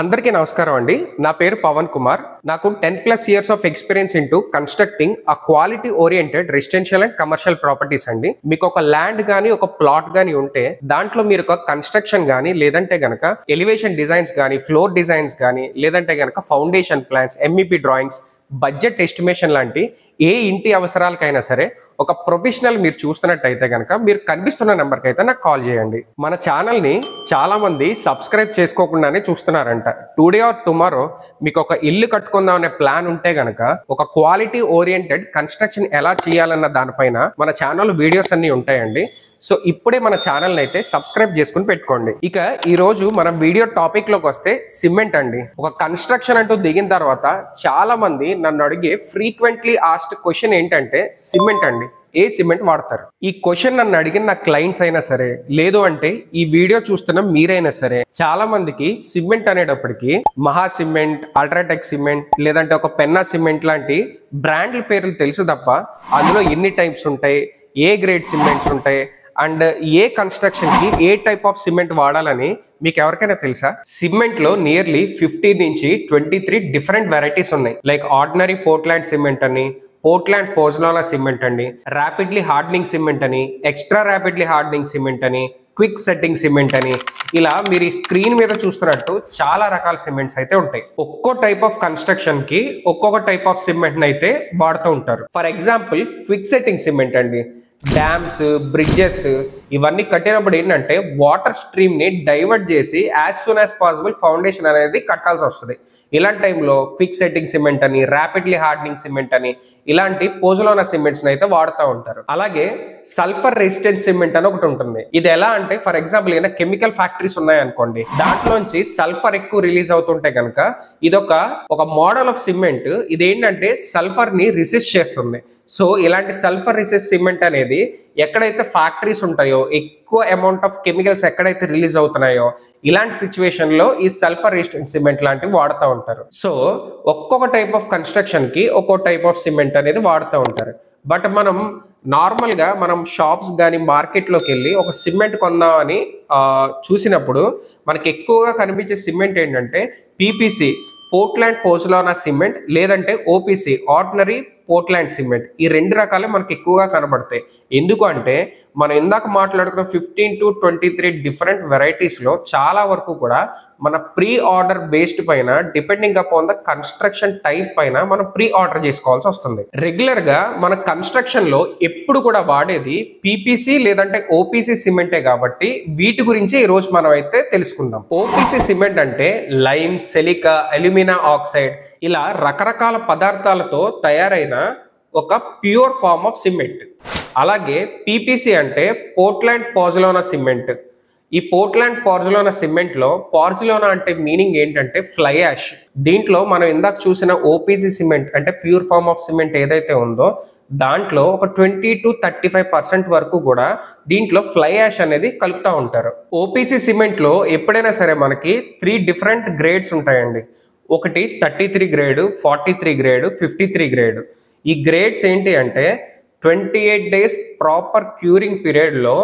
అందరికీ నమస్కారం అండి. నా పేరు పవన్ కుమార్. నాకు 10+ years of experience into constructing a quality oriented residential and commercial properties అండి. మీకు ఒక ల్యాండ్ గానీ ఒక ప్లాట్ గానీ ఉంటే దాంట్లో మీరు ఒక కన్స్ట్రక్షన్ గానీ లేదంటే గనక ఎలివేషన్ డిజైన్స్ గానీ ఫ్లోర్ డిజైన్స్ గానీ లేదంటే గనక foundation plans MEP drawings budget estimation లాంటి ఏ ఇంటి అవసరాలకైనా సరే ఒక ప్రొఫెషనల్ మీరు చూస్తున్నట్టయితే కనుక మీరు కనిపిస్తున్న నెంబర్కి అయితే నాకు కాల్ చేయండి. మన ఛానల్ని చాలా మంది సబ్స్క్రైబ్ చేసుకోకుండానే చూస్తున్నారంట. టుడే ఆర్ టుమారో మీకు ఒక ఇల్లు కట్టుకుందాం అనే ప్లాన్ ఉంటే గనక ఒక క్వాలిటీ ఓరియంటెడ్ కన్స్ట్రక్షన్ ఎలా చేయాలన్న దానిపైన మన ఛానల్ వీడియోస్ అన్ని ఉంటాయండి. సో ఇప్పుడే మన ఛానల్ అయితే సబ్స్క్రైబ్ చేసుకుని పెట్టుకోండి. ఇక ఈ రోజు మనం వీడియో టాపిక్ లోకి వస్తే సిమెంట్ అండి. ఒక కన్స్ట్రక్షన్ అంటూ దిగిన తర్వాత చాలా మంది నన్ను అడిగే ఫ్రీక్వెంట్లీ ఆస్క్డ్ క్వశ్చన్ ఏంటంటే సిమెంట్ అండి, ఏ సిమెంట్ వాడతారు? ఈ క్వశ్చన్ నన్ను అడిగిన నా క్లయింట్స్ అయినా సరే లేదు అంటే ఈ వీడియో చూస్తున్న మీరైనా సరే చాలా మందికి సిమెంట్ అనేటప్పటికి మహా సిమెంట్, అల్ట్రాటెక్ సిమెంట్ లేదంటే ఒక పెన్నా సిమెంట్ లాంటి బ్రాండ్ల పేర్లు తెలుసు తప్ప అందులో ఎన్ని టైప్స్ ఉంటాయి, ఏ గ్రేడ్ సిమెంట్స్ ఉంటాయి అండ్ ఏ కన్స్ట్రక్షన్ కి ఏ టైప్ ఆఫ్ సిమెంట్ వాడాలని మీకు ఎవరికైనా తెలుసా? సిమెంట్ లో నియర్లీ 15 నుంచి 23 డిఫరెంట్ వెరైటీస్ ఉన్నాయి. లైక్ ఆర్డినరీ పోర్ట్లాండ్ సిమెంట్ అని, పోర్ట్లాండ్ పోజ్లానా సిమెంట్ అండి, ర్యాపిడ్లీ హార్డనింగ్ సిమెంట్ అని, ఎక్స్ట్రా ర్యాపిడ్లీ హార్డనింగ్ సిమెంట్ అని, క్విక్ సెట్టింగ్ సిమెంట్ అని, ఇలా మీరు ఈ స్క్రీన్ మీద చూస్తున్నట్టు చాలా రకాల సిమెంట్స్ అయితే ఉంటాయి. ఒక్కో టైప్ ఆఫ్ కన్స్ట్రక్షన్ కి ఒక్కొక్క టైప్ ఆఫ్ సిమెంట్ అయితే వాడుతూ ఉంటారు. For example quick setting cement అండి, డ్యామ్స్, బ్రిడ్జెస్ ఇవన్నీ కట్టినప్పుడు ఏంటంటే వాటర్ స్ట్రీమ్ ని డైవర్ట్ చేసి as soon as possible foundation అనేది కట్టాల్సి వస్తుంది. ఇలాంటి టైంలో క్విక్ సెట్టింగ్ సిమెంట్ అని, ర్యాపిడ్లీ హార్డనింగ్ సిమెంట్ అని ఇలాంటి పోజులోనా సిమెంట్స్ అయితే వాడుతూ ఉంటారు. అలాగే సల్ఫర్ రెసిస్టెంట్ సిమెంట్ అని ఒకటి ఉంటుంది. ఇది ఎలా అంటే ఫర్ ఎగ్జాంపుల్ ఏదైనా కెమికల్ ఫ్యాక్టరీస్ ఉన్నాయనుకోండి, దాంట్లోంచి సల్ఫర్ ఎక్కువ రిలీజ్ అవుతుంటే కనుక ఇదొక మోడల్ ఆఫ్ సిమెంట్. ఇది ఏంటంటే సల్ఫర్ ని రెసిస్ట్ చేస్తుంది. సో ఇలాంటి సల్ఫర్ రెసిస్ట్ సిమెంట్ అనేది ఎక్కడైతే ఫ్యాక్టరీస్ ఉంటాయో, ఎక్కువ అమౌంట్ ఆఫ్ కెమికల్స్ ఎక్కడైతే రిలీజ్ అవుతున్నాయో ఇలాంటి సిచ్యువేషన్ లో ఈ సల్ఫర్ రెసిస్టెంట్ సిమెంట్ లాంటివి వాడుతూ ఉంటారు. సో ఒక్కొక్క టైప్ ఆఫ్ కన్స్ట్రక్షన్ కి ఒక్కో టైప్ ఆఫ్ సిమెంట్ అనేది వాడుతూ ఉంటారు. బట్ మనం నార్మల్ గా మనం షాప్స్ కానీ మార్కెట్లోకి వెళ్ళి ఒక సిమెంట్ కొందామని చూసినప్పుడు మనకి ఎక్కువగా కనిపించే సిమెంట్ ఏంటంటే PPC, పోర్ట్లాండ్ పోజ్లానా సిమెంట్, లేదంటే OPC, ఆర్డినరీ పోర్ట్లాండ్ సిమెంట్. ఈ రెండు రకాలే మనకి ఎక్కువగా కనబడతాయి. ఎందుకు అంటే మనం ఇందాక మాట్లాడుకున్న 15 to 23 డిఫరెంట్ వెరైటీస్ లో చాలా వరకు కూడా మన ప్రీ ఆర్డర్ బేస్డ్ పైన depending upon the construction type పైన మనం ప్రీ ఆర్డర్ చేసుకోవాల్సి వస్తుంది. రెగ్యులర్ గా మన కన్స్ట్రక్షన్ లో ఎప్పుడు కూడా వాడేది PPC లేదంటే OPC సిమెంటే కాబట్టి వీటి గురించి ఈ రోజు మనం అయితే తెలుసుకుందాం. OPC సిమెంట్ అంటే లైమ్, సిలికా, అల్యూమినా ఆక్సైడ్ ఇలా రకరకాల పదార్థాలతో తయారైన ఒక ప్యూర్ ఫార్మ్ ఆఫ్ సిమెంట్. అలాగే PPC అంటే పోర్ట్లాండ్ పోజ్లానా సిమెంట్. ఈ పోర్ట్లాండ్ పోర్జ్లానా సిమెంట్ లో పోర్జ్లానా అంటే మీనింగ్ ఏంటంటే ఫ్లై యాష్. దీంట్లో మనం ఇందాక చూసిన OPC సిమెంట్ అంటే ప్యూర్ ఫార్మ్ ఆఫ్ సిమెంట్ ఏదైతే ఉందో దాంట్లో ఒక 20 to 35% వరకు కూడా దీంట్లో ఫ్లై యాష్ అనేది కలుపుతూ ఉంటారు. OPC సిమెంట్ లో ఎప్పుడైనా సరే మనకి 3 డిఫరెంట్ గ్రేడ్స్ ఉంటాయండి. ఒకటి 33 గ్రేడ్, 43 గ్రేడ్, 53 గ్రేడ్. ఈ గ్రేడ్స్ ఏంటి అంటే 28 days ప్రాపర్ క్యూరింగ్ పీరియడ్ లో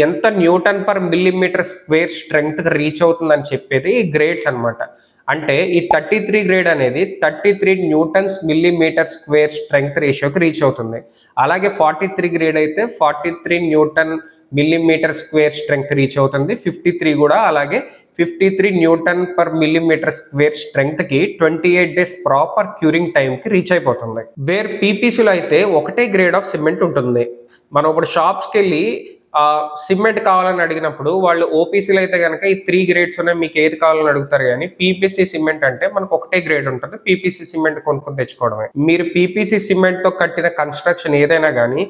ఎంత Newton per millimetre square strength reach అవుతుందని చెప్పేది ఈ గ్రేడ్స్ అనమాట. అంటే ఈ 33 గ్రేడ్ అనేది 33 న్యూటన్స్ మిల్లీమీటర్ స్క్వేర్ స్ట్రెంగ్త్ రేషియోకి రీచ్ అవుతుంది. అలాగే 43 గ్రేడ్ అయితే 43 newton millimetre square strength reach అవుతుంది. 53 కూడా అలాగే 53 newton per millimetre square strength కి 28 days ప్రాపర్ క్యూరింగ్ టైం కి రీచ్ అయిపోతుంది. వేర్ PPCలో అయితే ఒకటే గ్రేడ్ ఆఫ్ సిమెంట్ ఉంటుంది. మనం ఇప్పుడు షాప్స్కి వెళ్ళి సిమెంట్ కావాలని అడిగినప్పుడు వాళ్ళు OPCలో అయితే కనుక ఈ 3 గ్రేడ్స్ ఉన్నాయి, మీకు ఏది కావాలని అడుగుతారు. కానీ PPC సిమెంట్ అంటే మనకు ఒకటే గ్రేడ్ ఉంటుంది. PPC సిమెంట్ కొనుక్కొని తెచ్చుకోవడమే. మీరు PPC సిమెంట్ తో కట్టిన కన్స్ట్రక్షన్ ఏదైనా కానీ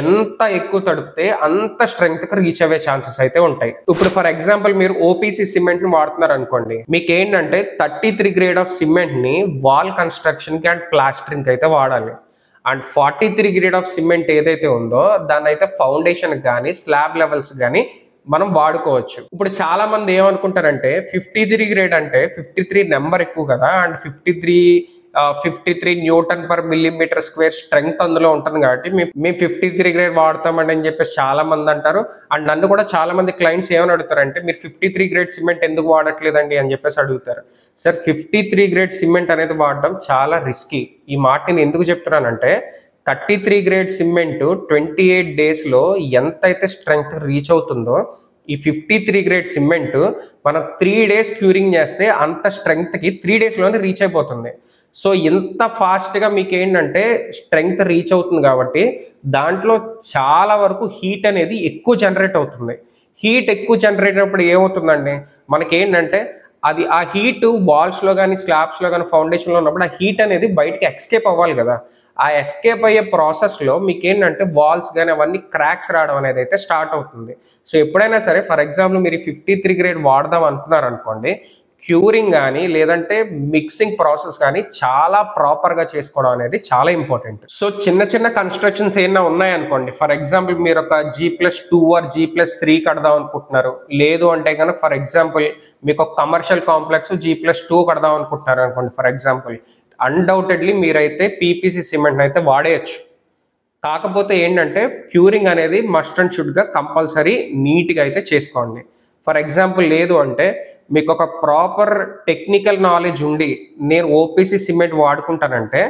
ఎంత ఎక్కువ తడిపితే అంత స్ట్రెంగ్త్ కి రీచ్ అయ్యే ఛాన్సెస్ అయితే ఉంటాయి. ఇప్పుడు ఫర్ ఎగ్జాంపుల్ మీరు OPC సిమెంట్ ని వాడుతున్నారు అనుకోండి, మీకు ఏంటంటే 33 గ్రేడ్ ఆఫ్ సిమెంట్ ని వాల్ కన్స్ట్రక్షన్ కి అండ్ ప్లాస్టరింగ్ అయితే వాడాలి. అండ్ 43 గ్రేడ్ ఆఫ్ సిమెంట్ ఏదైతే ఉందో దాన్ని అయితే ఫౌండేషన్ కానీ స్లాబ్ లెవెల్స్ కానీ మనం వాడుకోవచ్చు. ఇప్పుడు చాలా మంది ఏమనుకుంటారంటే 53 గ్రేడ్ అంటే 53 నెంబర్ ఎక్కువ కదా అండ్ 53 53 Newton/mm² స్ట్రెంగ్త్ అందులో ఉంటుంది కాబట్టి మేము 53 గ్రేడ్ వాడతామండి అని చెప్పేసి చాలా మంది అంటారు. అండ్ నన్ను కూడా చాలా మంది క్లయింట్స్ ఏమని అడుగుతారంటే మీరు 53 గ్రేడ్ సిమెంట్ ఎందుకు వాడట్లేదండి అని చెప్పేసి అడుగుతారు. సార్ 53 గ్రేడ్ సిమెంట్ అనేది వాడడం చాలా రిస్కీ. ఈ మాట నేను ఎందుకు చెప్తున్నానంటే 33 గ్రేడ్ సిమెంట్ 28 డేస్లో ఎంతైతే స్ట్రెంగ్త్ రీచ్ అవుతుందో ఈ 53 గ్రేడ్ సిమెంట్ మనం 3 డేస్ క్యూరింగ్ చేస్తే అంత స్ట్రెంగ్త్కి 3 డేస్లోనే రీచ్ అయిపోతుంది. సో ఇంత ఫాస్ట్గా మీకు ఏంటంటే స్ట్రెంగ్త్ రీచ్ అవుతుంది కాబట్టి దాంట్లో చాలా వరకు హీట్ అనేది ఎక్కువ జనరేట్ అవుతుంది. హీట్ ఎక్కువ జనరేట్ అయినప్పుడు ఏమవుతుందండి, మనకేంటంటే అది ఆ హీట్ వాల్స్లో కానీ స్లాబ్స్లో కానీ ఫౌండేషన్లో ఉన్నప్పుడు ఆ హీట్ అనేది బయటకి ఎస్కేప్ అవ్వాలి కదా. ఆ ఎస్కేప్ అయ్యే ప్రాసెస్లో మీకు ఏంటంటే వాల్స్ కానీ అవన్నీ క్రాక్స్ రావడం అనేది అయితే స్టార్ట్ అవుతుంది. సో ఎప్పుడైనా సరే ఫర్ ఎగ్జాంపుల్ మీరు 53 గ్రేడ్ వాడదాం అనుకున్నారనుకోండి, క్యూరింగ్ కానీ లేదంటే మిక్సింగ్ ప్రాసెస్ కానీ చాలా ప్రాపర్గా చేసుకోవడం అనేది చాలా ఇంపార్టెంట్. సో చిన్న చిన్న కన్స్ట్రక్షన్స్ ఏమైనా ఉన్నాయనుకోండి, ఫర్ ఎగ్జాంపుల్ మీరు ఒక G+2 ఆర్ G+3 కడదాం అనుకుంటున్నారు, లేదు అంటే కనుక ఫర్ ఎగ్జాంపుల్ మీకు ఒక కమర్షియల్ కాంప్లెక్స్ G+2 కడదాం అనుకుంటున్నారు అనుకోండి ఫర్ ఎగ్జాంపుల్, అన్డౌటెడ్లీ మీరైతే PPC సిమెంట్ అయితే వాడేయచ్చు. కాకపోతే ఏంటంటే క్యూరింగ్ అనేది మస్ట్ అండ్ షుడ్గా కంపల్సరీ నీట్గా అయితే చేసుకోండి. ఫర్ ఎగ్జాంపుల్ లేదు అంటే మీకు ఒక ప్రాపర్ టెక్నికల్ నాలెడ్జ్ ఉండి నేను OPC సిమెంట్ వాడుకుంటానంటే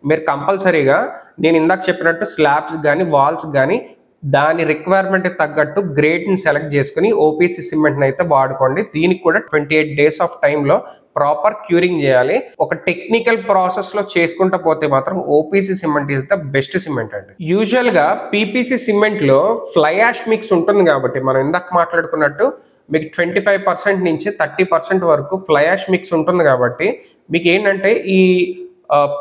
మీరు కంపల్సరీగా నేను ఇందాక చెప్పినట్టు స్లాబ్స్ కానీ వాల్స్ కానీ దాని రిక్వైర్మెంట్ తగ్గట్టు గ్రేడ్ని సెలెక్ట్ చేసుకుని OPC సిమెంట్ని అయితే వాడుకోండి. దీనికి కూడా 28 డేస్ ఆఫ్ టైంలో ప్రాపర్ క్యూరింగ్ చేయాలి. ఒక టెక్నికల్ ప్రాసెస్లో చేసుకుంటూ పోతే మాత్రం OPC cement is the best cement అండి. యూజువల్గా PPC సిమెంట్లో ఫ్లై యాష్ మిక్స్ ఉంటుంది కాబట్టి మనం ఇందాక మాట్లాడుకున్నట్టు మీకు 25% నుంచి 30% వరకు ఫ్లై యాష్ మిక్స్ ఉంటుంది కాబట్టి మీకు ఏంటంటే ఈ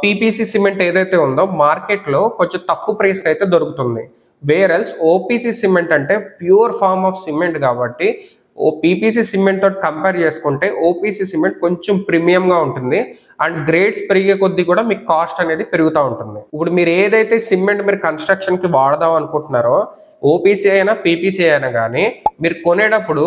PPC సిమెంట్ ఏదైతే ఉందో మార్కెట్లో కొంచెం తక్కువ ప్రైస్కి అయితే దొరుకుతుంది. వేరల్స్ OPC సిమెంట్ అంటే ప్యూర్ ఫార్మ్ ఆఫ్ సిమెంట్ కాబట్టి PPC సిమెంట్ తోటి కంపేర్ చేసుకుంటే OPC సిమెంట్ కొంచెం ప్రీమియంగా ఉంటుంది అండ్ గ్రేడ్స్ పెరిగే కొద్దీ కూడా మీకు కాస్ట్ అనేది పెరుగుతూ ఉంటుంది. ఇప్పుడు మీరు ఏదైతే సిమెంట్ మీరు కన్స్ట్రక్షన్కి వాడదాం అనుకుంటున్నారో OPC అయినా PPC అయినా కానీ మీరు కొనేటప్పుడు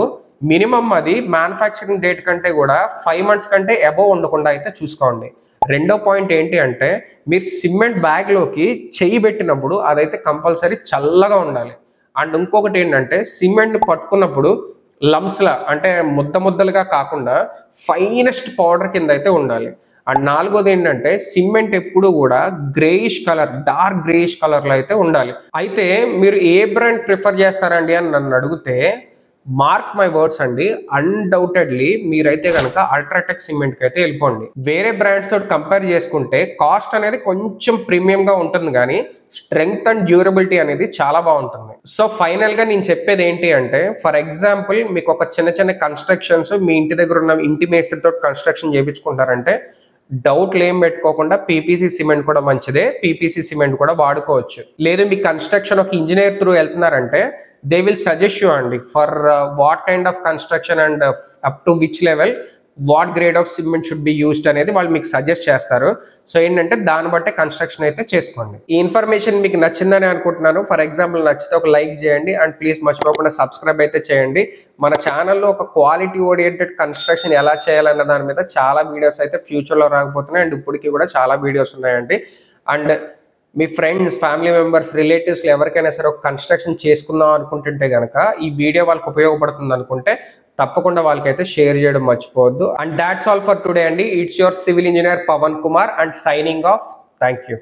మినిమం అది మ్యానుఫ్యాక్చరింగ్ డేట్ కంటే కూడా 5 months కంటే అబోవ్ ఉండకుండా అయితే చూసుకోండి. రెండో పాయింట్ ఏంటి అంటే మీరు సిమెంట్ బ్యాగ్లోకి చెయ్యి పెట్టినప్పుడు అదైతే కంపల్సరీ చల్లగా ఉండాలి. అండ్ ఇంకొకటి ఏంటంటే సిమెంట్ పట్టుకున్నప్పుడు లంప్స్లా అంటే ముద్దలుగా కాకుండా ఫైనెస్ట్ పౌడర్ కింద అయితే ఉండాలి. అండ్ నాలుగోది ఏంటంటే సిమెంట్ ఎప్పుడు కూడా గ్రేయిష్ కలర్, డార్క్ గ్రేయిష్ కలర్లో అయితే ఉండాలి. అయితే మీరు ఏ బ్రాండ్ ప్రిఫర్ చేస్తారండి అని నన్ను అడిగితే మార్క్ మై వర్డ్స్ అండి, అన్డౌటెడ్లీ మీరైతే కనుక అల్ట్రాటెక్ సిమెంట్కి అయితే వెళ్ళిపోండి. వేరే బ్రాండ్స్ తోటి కంపేర్ చేసుకుంటే కాస్ట్ అనేది కొంచెం ప్రీమియంగా ఉంటుంది కానీ స్ట్రెంగ్త్ అండ్ డ్యూరబిలిటీ అనేది చాలా బాగుంటుంది. సో ఫైనల్గా నేను చెప్పేది ఏంటి అంటే ఫర్ ఎగ్జాంపుల్ మీకు ఒక చిన్న కన్స్ట్రక్షన్స్ మీ ఇంటి దగ్గర ఉన్న ఇంటి మేస్త్రితో కన్స్ట్రక్షన్ చేయించుకుంటారంటే డౌట్లు ఏం పెట్టుకోకుండా PPC సిమెంట్ కూడా మంచిదే, PPC సిమెంట్ కూడా వాడుకోవచ్చు. లేదు మీ కన్స్ట్రక్షన్ ఒక ఇంజనీర్ త్రూ వెళ్తున్నారంటే they will suggest you అండి for what kind of construction and up to which level what grade of cement should be used అనేది వాళ్ళు మీకు సజెస్ట్ చేస్తారు. సో ఏంటంటే దాన్ని బట్టే కన్స్ట్రక్షన్ అయితే చేసుకోండి. ఈ ఇన్ఫర్మేషన్ మీకు నచ్చిందని అనుకుంటున్నాను. ఫర్ ఎగ్జాంపుల్ నచ్చితే ఒక లైక్ చేయండి అండ్ ప్లీజ్ మర్చిపోకుండా సబ్స్క్రైబ్ అయితే చేయండి. మన ఛానల్లో ఒక క్వాలిటీ ఓరియంటెడ్ కన్స్ట్రక్షన్ ఎలా చేయాలన్న దాని మీద చాలా వీడియోస్ అయితే ఫ్యూచర్లో రాకపోతున్నాయి అండ్ ఇప్పటికీ కూడా చాలా వీడియోస్ ఉన్నాయండి. And me friends, family members, relatives ఎవరికైనా సరే ఒక కన్స్ట్రక్షన్ చేసుకుందాం అనుకుంటుంటే కనుక ఈ వీడియో వాళ్ళకి ఉపయోగపడుతుంది అనుకుంటే తప్పకుండా వాళ్ళకైతే షేర్ చేయడం మర్చిపోవద్దు. And that's all for today అండి. It's your civil engineer Pavan Kumar and signing off. Thank you.